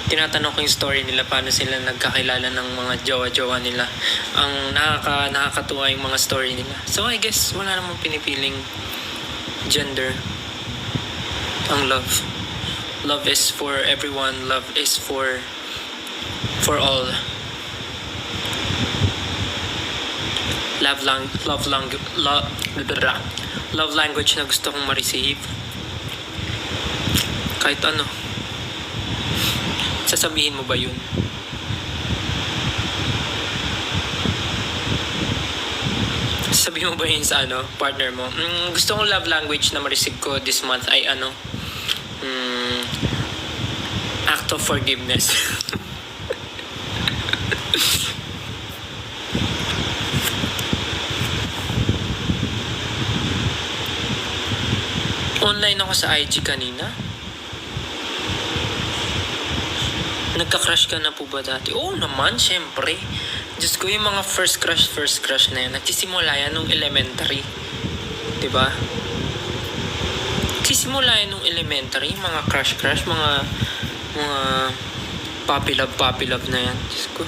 Tinatanong ko yung story nila, paano sila nagkakilala ng mga jowa-jowa nila. Ang nakakatuwa yung mga story nila. So I guess wala namang pinipiling gender ang love. Love is for everyone. Love is for all. Love language na gusto kong ma-receive. Kahit ano. Sasabihin mo ba yun? Sasabihin mo ba yun sa partner mo? Gusto kong love language na ma-receive ko this month ay act of forgiveness. Online ako sa IG kanina. Nagka-crush ka na po ba dati? Oo naman, syempre. Diyos ko, yung mga first crush na yan, nagsisimula yan nung elementary. Diba? Nagsisimula yan nung elementary, mga crush, mga puppy love na yan. Diyos ko.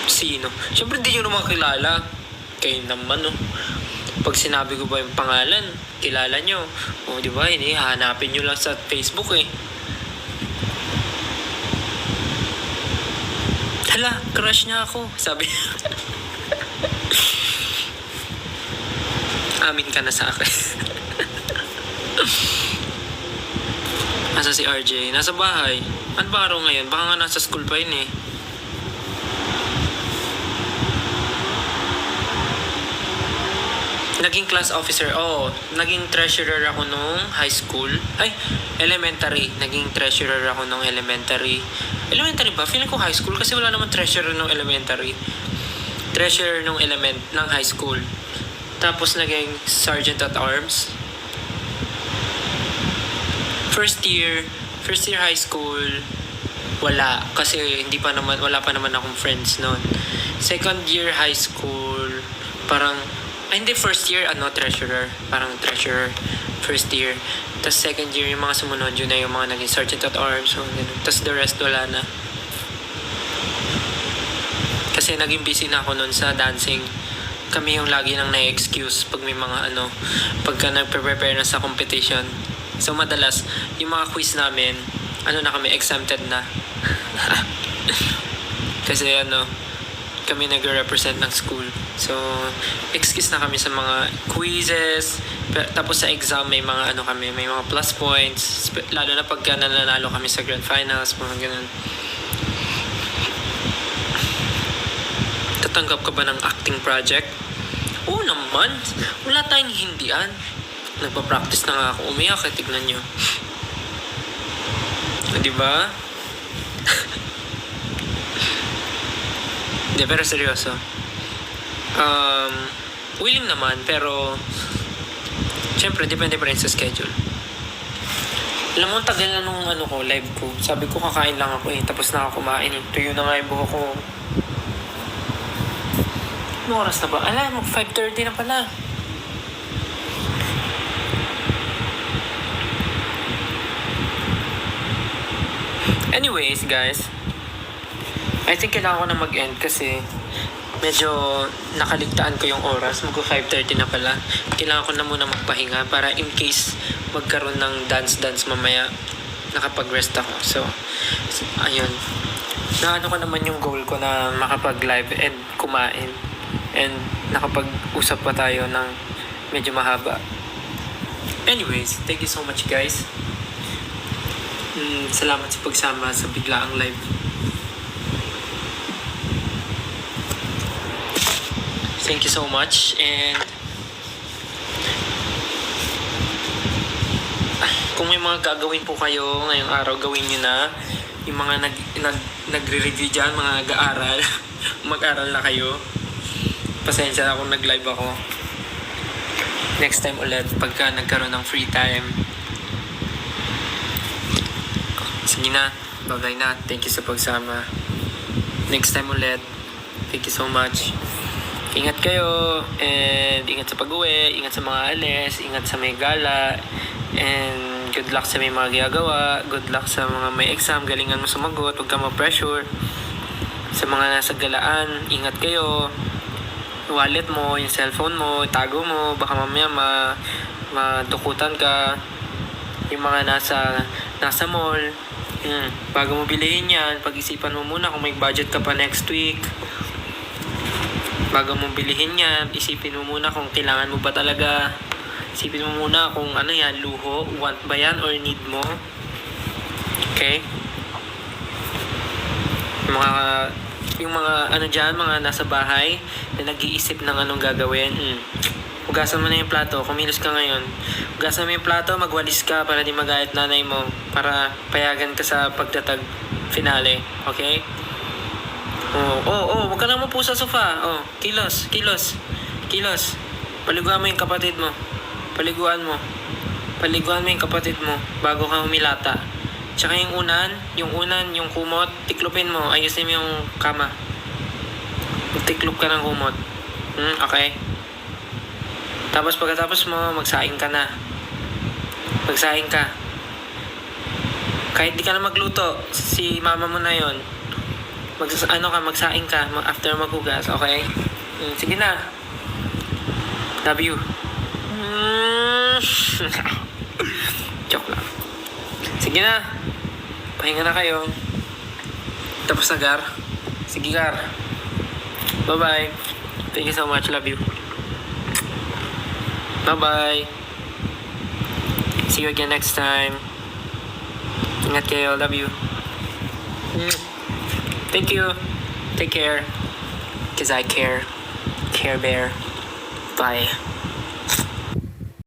Sino? Syempre, di nyo naman kilala. Kayo naman, no? Pag sinabi ko ba yung pangalan, kilala nyo. O, di ba? Hindi, hanapin nyo lang sa Facebook eh. Hala, crush niya ako. Sabi amin ka na sa akin. Nasa si RJ? Nasa bahay. Ano ba araw ngayon? Baka nga nasa school pa yun eh. Naging class officer. Naging treasurer ako nung high school. Elementary. Naging treasurer ako nung elementary. Elementary ba? Feeling ko high school kasi wala naman treasurer nung elementary. Treasurer nung ng high school. Tapos naging sergeant at arms. First year high school, wala. Kasi wala pa naman akong friends noon. Second year high school, hindi, first year, treasurer. Parang treasurer, first year. Tapos second year, yung mga sumunod, yun na yung mga naging sergeant at arms. So, tapos the rest, wala na. Kasi naging busy na ako nun sa dancing. Kami yung lagi nang na-excuse pag may mga pagka nagpe-prepare na sa competition. So, madalas, yung mga quiz namin, na kami, exempted na. Kasi kami nag-represent ng school. So, excuse na kami sa mga quizzes. Tapos sa exam, may mga may mga plus points. Lalo na pagka nananalo kami sa grand finals, mga ganun. Tatanggap ka ba ng acting project? Oo naman. Wala tayong hindian. Nagpa-practice na nga ako. Umiyak, tignan nyo. Diba? Hindi, pero seryoso. Willing naman, pero syempre, depende pa rin sa schedule. Alam mo, tagal na nung live ko. Sabi ko, kakain lang ako eh. Tapos na ako kumain. Tuyo na nga yung buhok ko. Anong oras na ba? Alam mo, 5:30 na pala. Anyways, guys, I think kailangan ko na mag-end kasi medyo nakaligtaan ko yung oras. Mag 5:30 na pala. Kailangan ko na muna magpahinga para in case magkaroon ng dance mamaya, nakapag-rest ako. So, ayun. Naano ko naman yung goal ko na makapag-live and kumain. And nakapag-usap pa tayo ng medyo mahaba. Anyways, thank you so much guys. Salamat sa pagsama sa biglaang live. Thank you so much, and kung may mga gagawin po kayo ngayong araw, gawin nyo na. Yung mga nagre-review dyan, mga nag-aaral, mag-aral na kayo. Pasensya na kung nag-live ako. Next time ulit, pagka nagkaroon ng free time. Sige na, bye-bye na. Thank you sa pagsama. Next time ulit. Thank you so much. Ingat kayo, and ingat sa pag-uwi, ingat sa mga alis, ingat sa may gala, and good luck sa may mga ginagawa, good luck sa mga may exam, galingan mo sumagot, huwag ka ma-pressure. Sa mga nasa galaan, ingat kayo. Wallet mo, yung cellphone mo, tago mo, baka mamaya madukutan ka. Yung mga nasa mall, bago mo bilhin yan, pag-isipan mo muna kung may budget ka pa next week. Bago mong bilihin yan, isipin mo muna kung kailangan mo ba talaga. Isipin mo muna kung ano yan, luho, want ba yan or need mo. Okay? Yung mga ano dyan, mga nasa bahay na nag-iisip ng anong gagawin. Hugasan mo na yung plato, kumilos ka ngayon. Hugasan mo yung plato, magwalis ka para di magalit nanay mo. Para payagan ka sa pagtatag finale. Okay? Huwag ka na po sa sofa. Kilos. Paliguan mo yung kapatid mo. Paliguan mo yung kapatid mo bago ka humilata. Tsaka yung kumot, tiklopin mo. Ayusin mo yung kama. Tiklop ka ng kumot. Okay? Tapos pagkatapos mo, magsaing ka na. Magsaing ka. Kahit di ka na magluto, si mama mo na yon. Magsaing ka after maghugas, okay? Sige na. Love you. Joke lang. Sige na. Pahinga na kayo. Tapos na, Gar. Sige, Gar. Bye-bye. Thank you so much. Love you. Bye-bye. See you again next time. Ingat kayo. Love you. Thank you. Take care. 'Cause I care. Care Bear. Bye.